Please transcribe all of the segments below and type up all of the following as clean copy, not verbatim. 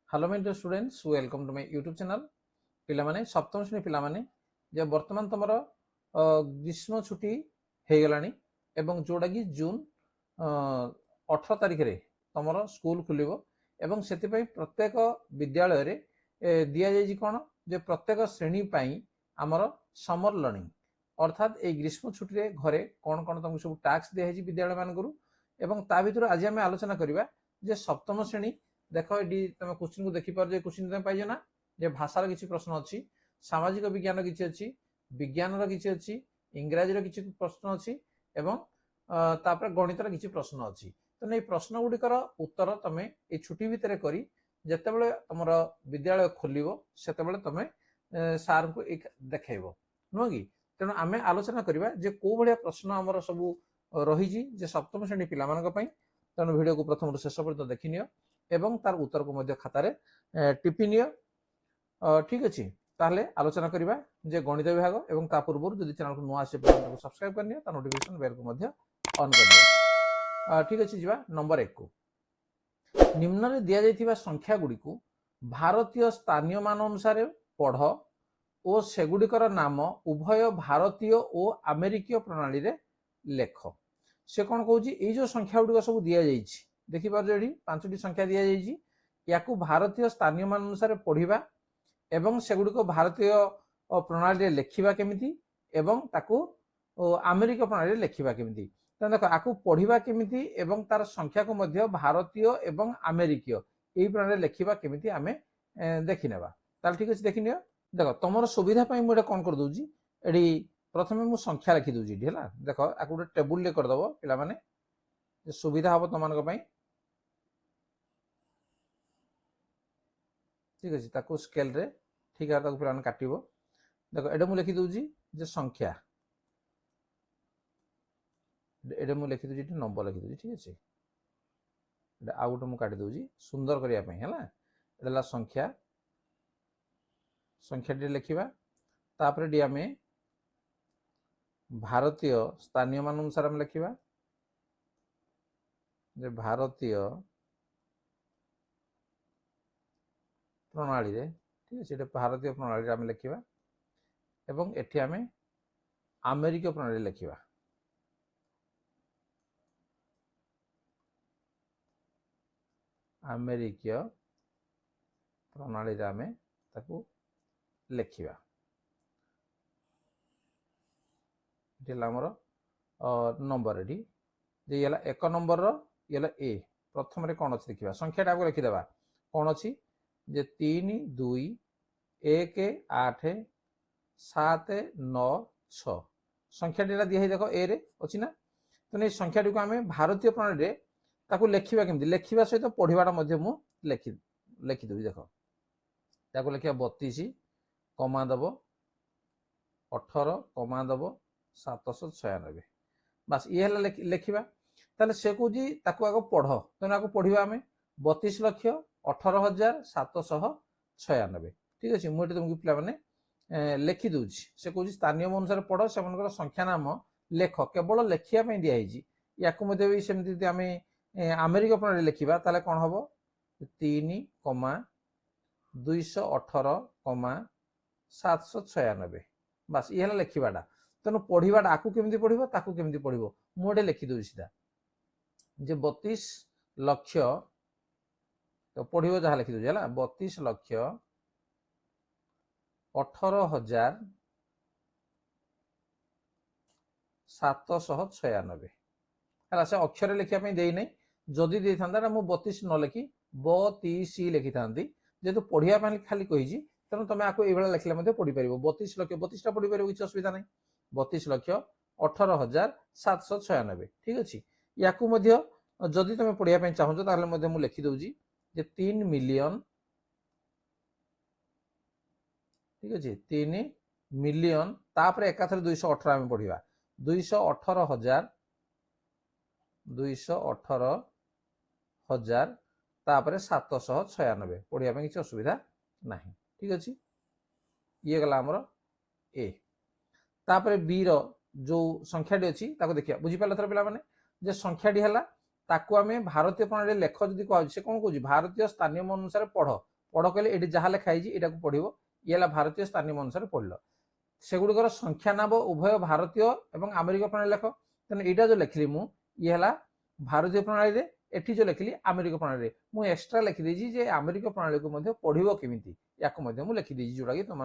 Hello my dear students, welcome to my YouTube channel. पिलामाने सप्तम श्रेणी पिलामाने जे वर्तमान तुमर ग्रीष्म छुट्टी हो गलानी एवं जोड़ा कि जून 18 तारिख रे तुमर स्कूल खुलिबो एवं सेतिपई प्रत्येक विद्यालय रे दिया जाय कोन जे प्रत्येक श्रेणी पई हमर समर लर्निंग अर्थात ए ग्रीष्म छुट्टी रे घरे कोन कोन तुमको सब टास्क दिया है विद्यालय मान गुरु एवं ता भितर आज हम आलोचना करबा जे सप्तम श्रेणी देख ये तुम क्वेश्चन को देखी पार क्वेश्चन तुम पाइज ना जे भाषार किसी प्रश्न अच्छी, सामाजिक विज्ञान किसी अच्छी, विज्ञान किसी अच्छी, इंग्राजी किसी प्रश्न अच्छी एवं तापर गणितर किसी प्रश्न अच्छी। तो नहीं प्रश्न गुड़िकर उत्तर तुम ये छुट्टी भितर करी जितेबाला तुम विद्यालय खोल से तुम सार को देखब नुह कि तेणु आम आलोचना करवा जे कौ भाया प्रश्न आमर सब रही सप्तम श्रेणी पाई। तेणु वीडियो को प्रथम शेष पर्यटन देखी नि एवं तार उत्तर को मध्य खातार टिपि नियो। ठीक अच्छे ताहले आलोचना करवा जे गणित विभाग एवं ता पूर्व जदि चैनल को नुआ आसे सब्सक्राइब कर नियो, ता नोटिफिकेशन बेल को मध्य ऑन कर नियो। ठीक अच्छे जीवा नंबर 1 को निम्न रे दिया जाइथिबा संख्या गुडी को भारतीय स्थानीय मान अनुसार पढ़ और सेगुडिकर नाम उभय भारतीय और अमेरिकीय प्रणाली रे लेख। से कौन कहूँ ये जो संख्या गुड़िक सब दि जाइए देखिपार ये 5टी संख्या दि जाइए या भारतीय स्थानीय मान अनुसार पढ़ा एवं सेगुड़िक भारतीय प्रणाली लेखा केमिति एवं ताकू अमेरिका प्रणाली लेखा केमिति। देख आपको पढ़ा केमिति एवं तार संख्या को मध्य भारतीय एवं अमेरिकीय यही प्रणाली लेखा केमिति आमे देखि नेबा। ताल ठीक अछि देखि नियो। देख तुमर सुविधा पई मुझे कौन कर दूजी एडी प्रथमे मु संख्या लिखि दूजी है देख आपको गोटे टेबुल ले करदेव पिला माने सुविधा हम तुम मान। ठीक अच्छे ताकू स्केल रे ठीक है पे काटो। देख एटा मुझे लिखि दूजी जे संख्या एटा मुझे लिखि दूजी नंबर लिखि दूजी। ठीक अच्छे आउ गोटे मुझे काटी दूजी सुंदर करने है संख्या संख्या लिखा तापर डी आम भारतीय स्थानीय मान अनुसार आम लिखा भारतीय प्रणाली रे। ठीक अच्छे भारतीय प्रणाली आम लिखा एवं एठी आम अमेरिका प्रणाली लिखा। अमेरिकीय प्रणाली आम ताकू लिखा आमर नंबर ये एक नंबर ये ए प्रथम कौन अच्छी देखा संख्याटा आपको लिखिदेवा कौन अच्छी जे 3 2 1 8 7 9 6 संख्याटा दिखाई देख ए रे अच्छी ना। तो नहीं संख्याटी को आम भारतीय प्रणाली रे ताकू लेखा केमती लेखा सहित पढ़ाटा लिखिदेवी। देख ताकू लिखा 32 कमा दब 18 कमा दब 796 बस ये लिखा। ताले से कह आग पढ़ तेना आगे पढ़ा आम 32,18,796। ठीक अच्छे मुझे तुमको पिला माने लिखि दूची से कह स्थानीय अनुसार पढ़ से संख्या नाम लेख केवल लेखापी दिखाई या सेमती आम अमेरिका प्रणाली लिखा ताले कौन हम 3,218,796 बस ये लिखाटा। तेणु पढ़ाटा आपको केमी पढ़ो ताकू केमी पढ़ो मुझे लिखिदे सीधा जे 32 लक्ष तो पढ़ो जहाँ लिखिदे है 32,18,796 है से अक्षर लिखापी देना जदि दे था मुझे 32 न लिखि 32 लिखि था जेहेतु पढ़ापी खाली कही तेणु तुम आपको ये लिखले पढ़ी पार 32 लक्ष 32टा पढ़ी पार किसी असुविधा नहीं 32,18,796। ठीक अच्छे या जदि तुम पढ़ापी चाहो तो लिखिदे 3 मिलियन। ठीक अच्छे 3 मिलियन तापर एकाथर 218 आम पढ़ा 218,000 तापर 796 पढ़ापी किसी असुविधा ना। ठीक अच्छे ये गला आमर ए तापर बी रो जो संख्याटी अच्छी देखिए बुझीपार थर पे जे संख्याटी है ताकू आम भारतीय प्रणाली लेख जदि कह कौन कह भारतीय स्थानीय अनुसार पढ़ पढ़ कहले ये जहाँ लिखाई यहाँ पढ़ ये भारतीय स्थानीय अनुसार पढ़ल सेगुड़िकर संख्या नाम उभय भारतीय और आमेरिक प्रणाली लेख तेना यहाँ जो लिखली ये भारतीय प्रणाली एठी जो लिखली आमेरिक प्रणाली मुझे एक्सट्रा लिखिदेजी जे आमेरिक प्रणाली को पढ़ो केमी या लिखिदेजी जोटा कि तुम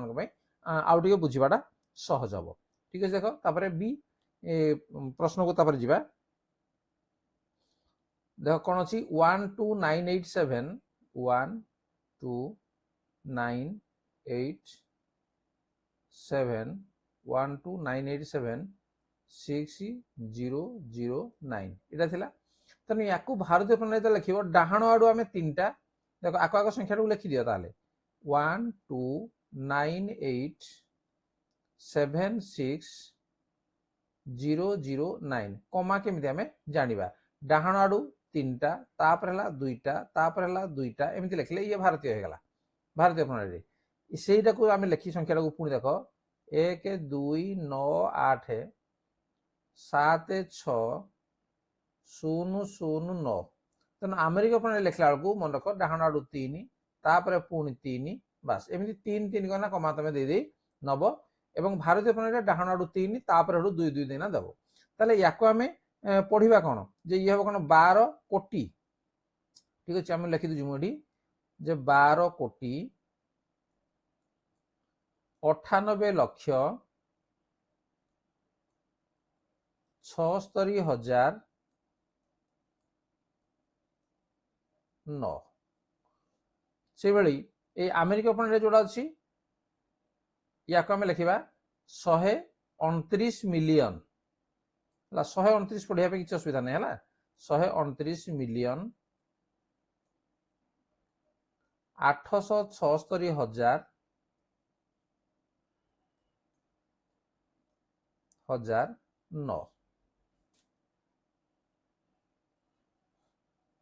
आउ टे बुझाटा सहज हम ठीक है देख तापर बी प्रश्न को जा देख कौन अच्छी 12987 12987 12987 6009 इटा थिला तेणु या भारतीय प्रणाली लिख डाहाण आड़ू आम 3टा देख आक आक संख्या लिखि दियो ताले 129876009 कमा केमिति आमे जानिबा डाहाण आड़ू 3टा तापर हला 2टा तापर हला 2टा एमिति लिखले ये भारतीय हो गला भारतीय प्रणाली सेटा को आमे लिखि संख्या को पुणी देख 1 2 9 8 7 6 0 0 9 तेना आमेरिक प्रणाली लिखला बेलू मन रख डाहाण आड़ू 3 तापर पुणी 3 बास एमती 3 3 करना कमा तुम दे नब एवं भारतीय प्रणाली डाहाण आड़ू 3 तापर 2 2 देना दब ताले याको आमे पढ़ा कौन जे ये हम कौन 12 कोटी ठीक अच्छे आम लिखी दूँ मुझे जे 12 कोटी 98 लक्ष 76,009 से भाई ये आमेरिक प्रणाली जोड़ा अच्छी या आम लिखा 129 मिलियन 129 पढ़िया किसी असुविधा नहीं है 129 मिलियन 876,009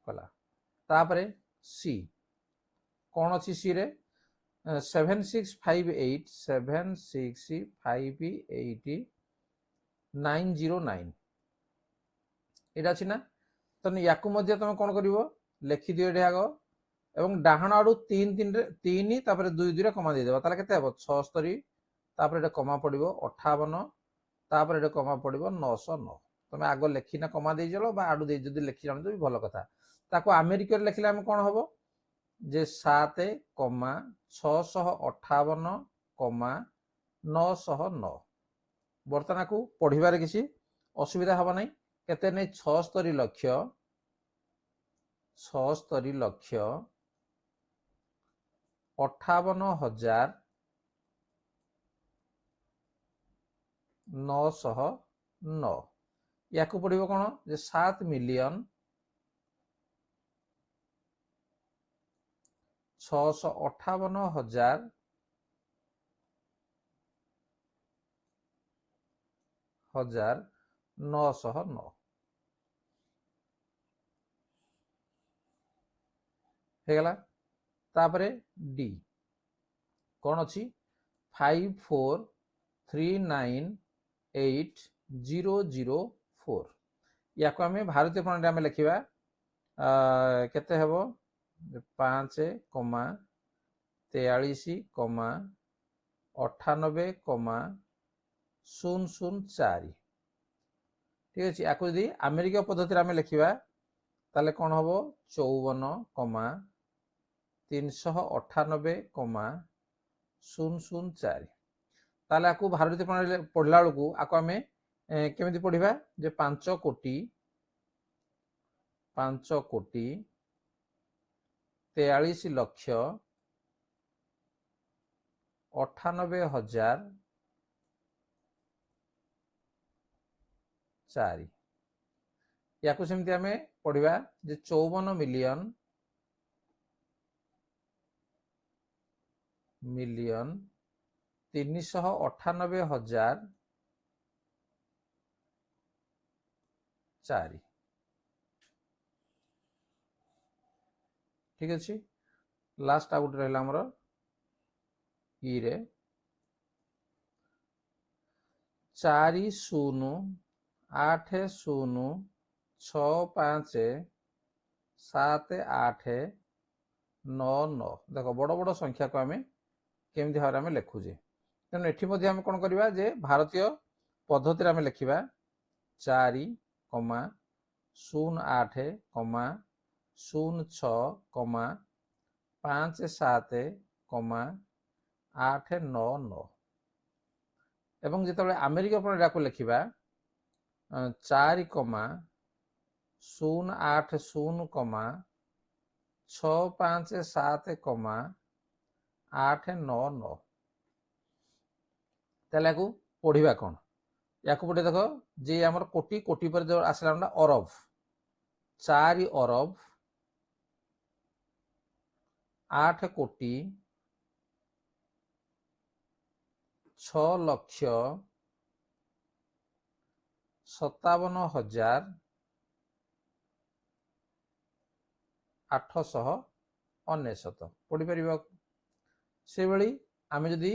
कला तापरे सी कौन अच्छी सी रे 7658 এটা আছে না তেমন ইয়াকু মধ্যে তুমি কোন করিব লিখি দিও এটি আগ এবং ডাহাণ আড়ু 3 3 তারপরে 2 2 কমা দিয়ে দেবা তাহলে কেতে হবো 76 তারপরে এটা কমা পড়িব 58 তারপরে এটা কমা পড়িব 909 তুমি আগ লেখি না কমা দিয়ে চলো বা আড়ু দিয়ে যদি লেখি জানো তো ভালো কথা তাকে আমেরিকার লিখলে আমি কোন হবো যে 7 কমা 658 কমা 909 बर्तमान को पढ़ार किसी असुविधा हम ना केते नहीं 76 लक्ष 58,909 या पढ़ो कौन जे 7 मिलियन 658,000 909 हेगला तापरे डी कौन अच्छी 54398,004 या आम भारतीय प्रणाली आम लिखा केते हेबो 5 कमा 43 कमा 98 कमा 004 ठीक अच्छे या आमेरिका पद्धति आम लिखा ताले कौन हम 54 कमा 398 कमा 004 ताले आपको भारतीय प्रणाली पढ़ला बेलू आपको आम केमी पढ़ा जे 5 कोटी 43 लक्ष 98,004 या सेमती आम पढ़ा जे 54 मिलियन 398,004 ठीक अच्छे लास्ट आउट रहा आमर ई रे 40,80,65,78 9 देख बड़ बड़ संख्या को आम केमी भाव में लिखुचे तेणु ये आम कौन करवा जे भारतीय पद्धति आम लिखा 4,08,07,899 एवं जिते आमेरिका प्रणाली को लिखा 4,080,657,899 ताले पढ़ा कौन या पढ़े देख जे आमर कोटी कोटी पर जो आसला अरब 4 अरब 8 कोटी 6,57,899 पढ़ी पार से भाई आम जदि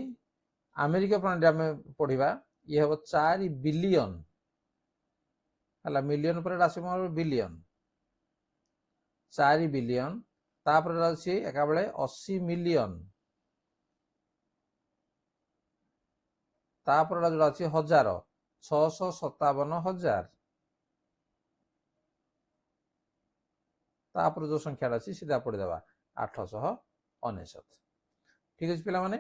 अमेरिका प्रणाली आम पढ़ा ये हम 4 बिलियन है मिलियन पर बिलियन 4 बिलियन तापर एका बेले 80 मिलियन तापर जो अच्छी 1,000,657,000 तापर जो संख्या अच्छी सीधा पढ़ीदेवा 899 ठीक अच्छे पिला माने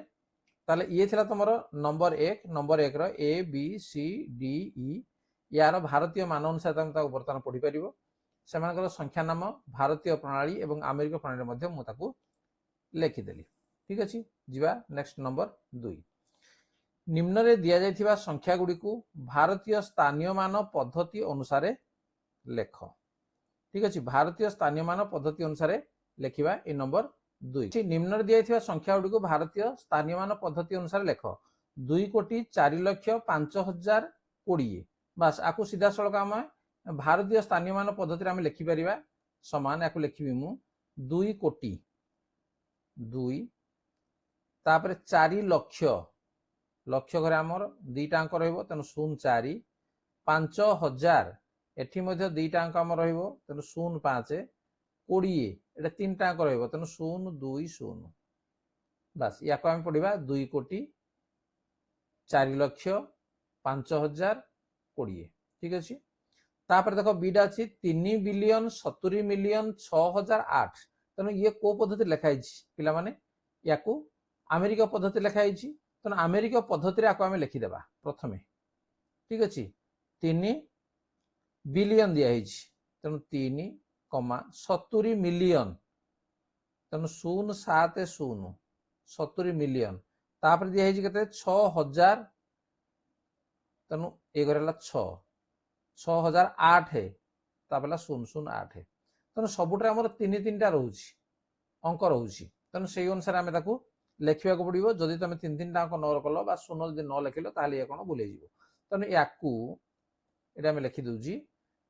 ताले ये थिला तुमर नंबर 1 रो A B C D E यार भारतीय मान अनुसार तुम बर्तमान पढ़ी पार से संख्या नाम भारतीय प्रणाली एवं अमेरिका प्रणाली मध्य मु ताकू लिखिदेली ठीक अच्छे जीवा नेक्स्ट नंबर 2 निम्न रे दिया जाइथिबा संख्या गुडी को भारतीय स्थानीय मान पद्धति अनुसार लेख ठीक अच्छे भारतीय स्थानीय मान पद्धति अनुसार लिखिबा ए नंबर 2 निम्न रे दिया जाइथिबा संख्या गुडी को भारतीय स्थानीय मान पद्धति अनुसार लेख 2,04,05,020 बस आकु सीधा सड़क आम भारतीय स्थानीय मान पद्धति आम लिखिपर समान या लिखी मु 2 कोटी 2 तापर 4 लक्ष लक्ष घरे आमर दीटा अंक रहिबो तेनु 04 5,000 एठी मध्ये दीटा अंक आम रहिबो तेनु 05 20 एटा तीनटा अंक रहिबो तेनु 020 बस या को आम पढ़िबा 2 कोटी 4 लक्ष 5,000 20 ठीक अछि तापर देखो बीटा अछि 3 बिलियन 70 मिलियन 6,008 तेनु ये को पद्धति लिखाई पिला माने याकू अमेरिका पद्धति लिखाई तेणु अमेरिका पद्धति आम लिखिदेवा प्रथम ठीक अच्छे 3 बिलियन दिखाई तेणु 3,70 मिलियन तेणु 0,70 70 मिलियन तापर दिखाई के 6,000 तेणु ये 6,008 तापर 008 तेणु सबुटा आम 3-3टा रोच अंक रोच तेणु से अनुसार आम लिखा पड़ो जदि तुम 3-3टा अंक न कल शून्य जब न लिखिल ये कौन भूल तेणु या लिखिदे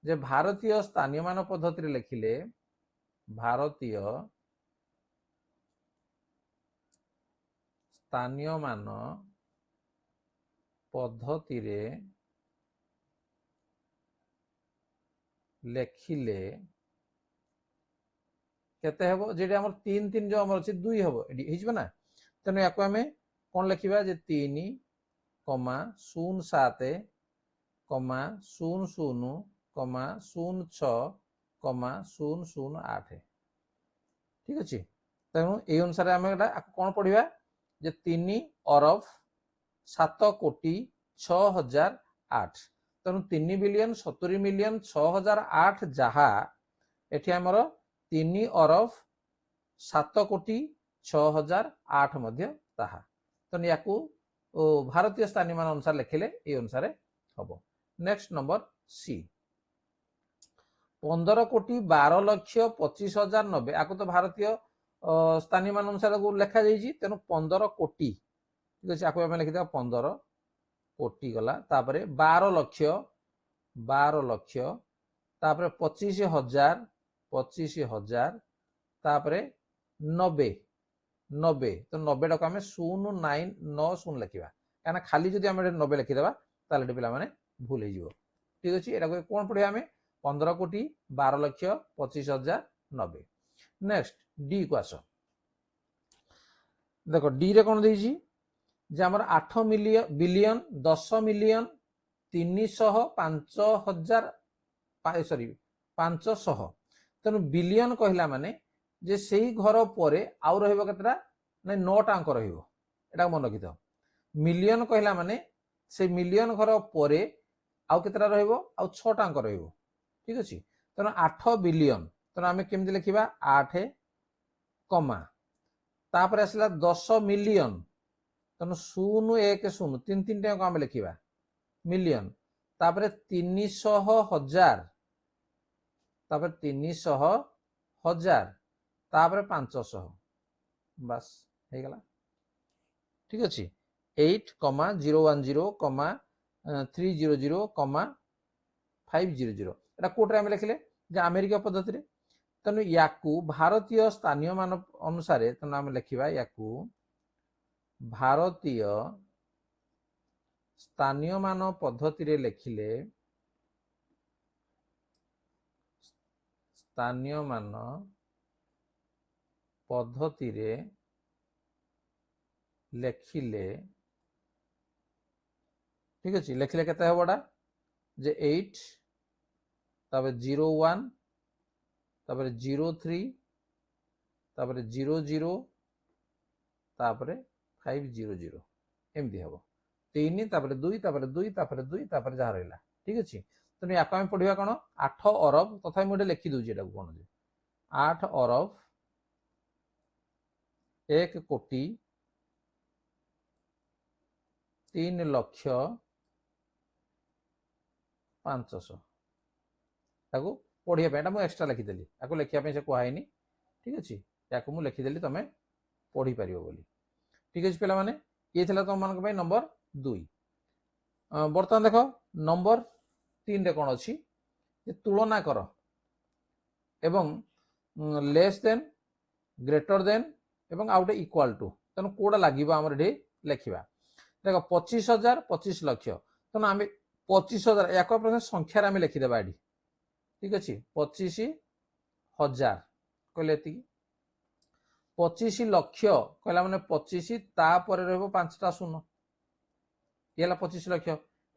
जे भारतीय स्थानीय मान पद्धति लिखिले भारतीय स्थानीय मान पद्धति लिखिले केते हेबो जेडी हमर 3-3 जो हमर अछि 2 हेबो एडी हिजबो ना तेणु या आम कौन लिखा 3,00,00,06,008 ठीक अच्छे तेणु ये अनुसार आम कौन पढ़ा 3 अरब 7 कोटी 6,008 तेणु 3 बिलियन 70 मिलियन 6,008 जहा एठी हमर 3 अरब 7 कोटी 6,008 मध्य ताहा तेणु या भारतीय स्थानीय मान अनुसार लिखिले ये अनुसार हम नेक्स्ट नंबर सी 15 कोटी 12,25,090 आपको तो भारतीय स्थानीय मान अनुसार लिखा जाइए तेणु 15 कोटी ठीक अच्छे आपको लिखिदा 15 कोटी गला 12 लक्ष 25,000 तापरे 90 तो 90 टाक आम 0,990 लिखा क्या खाली जब आम 90 लिखिदेवा ताले पिला माने भूल हो ठीक अच्छे यहाँ कौन पढ़े आम 15 कोटी 12,25,090 नेक्स्ट डी को आस देखो डी रे कौन देइछि जे हमर 8 मिलियन बिलियन 10 मिलियन 300 5000 सॉरी 500 तेणु बिलियन कहला माने जे सेही घर परे आउ रहइबो केतरा नै 9टा अंक रहइबो एटा मन रखि थाओ मिलियन कहला माने से मिलियन घर परे आउ केतरा रहइबो आउ 6टा अंक रहइबो ठीक अछि तेणु 8 बिलियन तेणु आमे केमति लिखिबा 8 कमा तापर आसला 10 मिलियन तेणु 0 1 0 तीन तीन टा आमे लिखिबा मिलियन तापर 300,000 तापर 300,000 तापर 500 बस हे गला ठीक अछि 8,010,300,500 एटा कोटरे आमे लिखले जे अमेरिका पद्धति रे तेणु याकू भारतीय स्थानीय मान अनुसार तेणु आमे लिखिबा याकू भारतीय स्थानीय मान पद्धति रे लिखिले स्थानीय मान पद्धति रे लिखिले ठीक अछि लिखिले केते हबडा जे 8 तापर 01 तापर 03 तापर 00 तापर 500 एमदी हबो 3 तापर 2 तापर 2 तापर 2 तापर जा रहला ठीक अछि तने याक हम पढिबा कोन 8 अरब तथा मोडे लिखि दउ जेटा कोन जे 8 अरब 1 कोटी 3 लक्ष 500 ताको पढ़िया पे मु एक्स्ट्रा लिखी देली ताको लिखिया पे से कहैनी ठीक अछि याको मु लिखि देली तमे पढ़ी परियो बोली ठीक अछि पिला माने ये थिला तुम मान पे नंबर 2 बर्तमान देखो नंबर 3 रे कोन अछि जे तुलना कर एवं लेस देन ग्रेटर देन एवं आउटे इक्वल टू तनो कोडा लागिबा हमर ढे लिखिबा देखो 25,000 25 लक्ष तनो आमे 25,000 याको प्रथम संख्या रे आमे लिखि देबा एडी ठीक अछि 25,000 कहले एति 25 लक्ष कहला माने 25 ता परे रहबो 5टा शून्य येला 25 लक्ष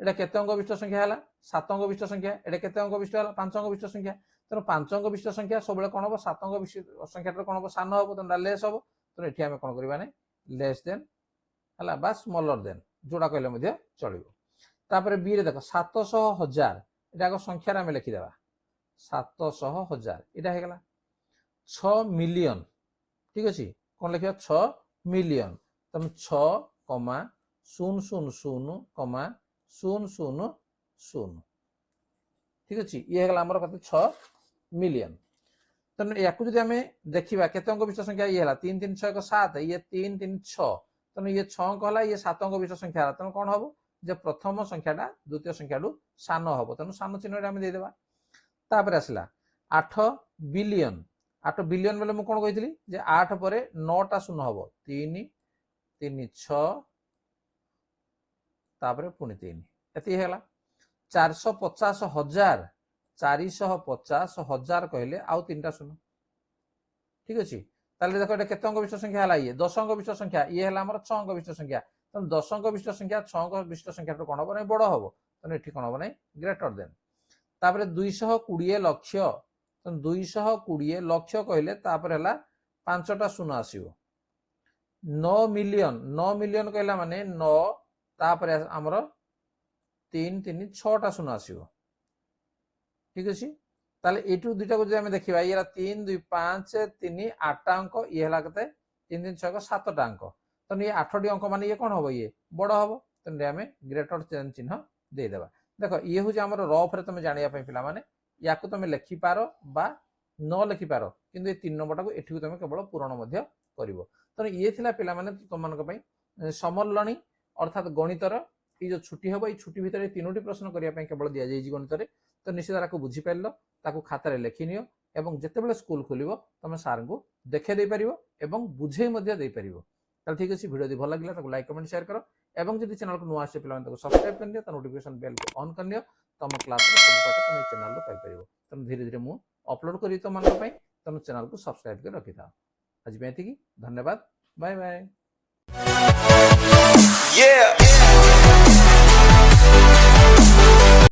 एटा केते अंक विशिष्ट संख्या हला 7 अंक विशिष्ट संख्या एटा केते अंक विशिष्ट हला 5 अंक विशिष्ट संख्या तनो 5 अंक विशिष्ट संख्या सबले कोन हो 7 अंक विशिष्ट संख्या रे कोन हो सान हो तनो लेस हो तो एठी हमें कोन करबा नै लेस देन हला बा स्मॉलर देन जोडा कहले मध्ये चलिबो तापर बी रे देखो 700,000 एटा को संख्या रे हमें लिखि देबा 700,000 एटा हे गला 6 मिलियन ठीक अछि कोन लिखिबा 6 मिलियन तम 6 कमा 000 कमा 000 ठीक अछि ये हला हमर कते 6 मिलियन तन याकु जदि हमें देखिबा केते अंक विशिष्ट संख्या ये हला 3 3 6 7 ये 3 3 6 तन ये 6 अंक हला ये 7 अंक विशिष्ट संख्या हला तन कोन हबो जे प्रथम संख्याटा द्वितीय संख्याडू सान हबो तन सान चिन्ह रे हमें दे देबा तापर आसला 8 बिलियन 8 बिलियन बेले मु कोन कहितली जे 8 परे 9टा शून्य हबो 3 3 6 तापर पुनी 3 एति हेला 450,000 450,000 कहले आउ 3टा शून्य ठीक अछि ताले देखो एटा केते अंक विशिष्ट संख्या हला ये 10 अंक विशिष्ट संख्या ये हला हमर 6 अंक विशिष्ट संख्या तन 10 अंक विशिष्ट संख्या 6 अंक विशिष्ट संख्या तो कोन हबो नै बडो हबो तन एठी कोन हबो नै ग्रेटर देन तापर 220 लक्ष तन 220 लक्ष कहले तापर हला 5टा शून्य आसीबो 9 मिलियन कहला माने 9 तापर हमर 3 3 6टा शून्य आसीबो ठीक अछि ताले एटू दुटा को जे हम देखिबा येला 3 2 5 3 8 अंक ये हला कते 3 3 6 7टा अंक तन ये 8टी अंक माने ये कोन हबो ये बडो हबो तन हमें ग्रेटर चिन्ह दे देबा देखो ये हूँ आम रफ रे तुम जानिया पिला माने याकू तुम लिखि पारो बा न लिखि पारो किंतु ये 3 नंबर टाको एठी तुम केवल पूरण मध्य करिवो तो ये थिला पिला माने तुम मानक पई समलणी अर्थात गणितर ये जो छुट्टी हबो ये छुट्टी भितर 3टी प्रश्न करिया पई केवल दिया जाई गणित रे तो निश्चित ताको बुझी पाइलो ताको खाता रे लिखि नियो एवं जेतेबेले स्कूल खोलिवो तुम सार को देखे दे परिवो एवं बुझे मध्य दे परिवो ताल ठीक अछि वीडियो दि भल लागिला ताको लाइक कमेंट शेयर करो एवं जदि चैनल को नुआ आसे पिला ताको सब्सक्राइब कर दियो त नोटिफिकेशन बेल को ऑन कर नियो तम क्लास रे सब पाठ तुम चैनल रो पाइ परिवो तुम धीरे धीरे मु अपलोड करी तो मन पई तुम चैनल को सब्सक्राइब कर रखि था आज बेती की धन्यवाद बाय बाय। Yeah.